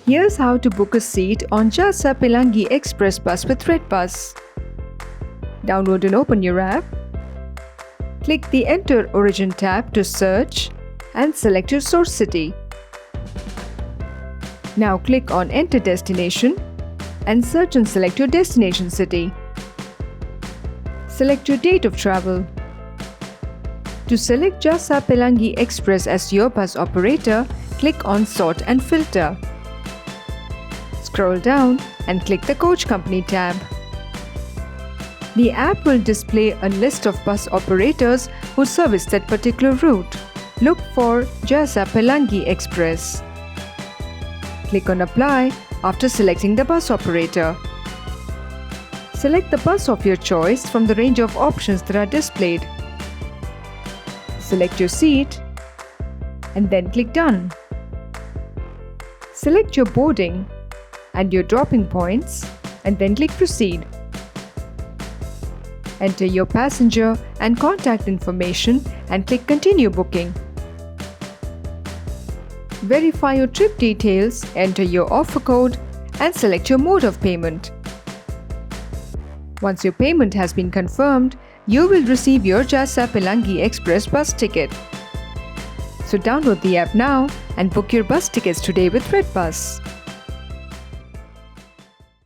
Here's how to book a seat on Jasa Pelangi Ekspres bus with redBus. Download and open your app. Click the Enter Origin tab to search and select your source city. Now click on Enter Destination and search and select your destination city. Select your date of travel. To select Jasa Pelangi Ekspres as your bus operator, click on Sort and Filter. Scroll down and click the Coach Company tab. The app will display a list of bus operators who service that particular route. Look for Jasa Pelangi Ekspres. Click on Apply after selecting the bus operator. Select the bus of your choice from the range of options that are displayed. Select your seat and then click Done. Select your boarding and your dropping points and then click Proceed. Enter your passenger and contact information and click Continue Booking. Verify your trip details, enter your offer code and select your mode of payment. Once your payment has been confirmed, you will receive your Jasa Pelangi Ekspres bus ticket. So download the app now and book your bus tickets today with redBus.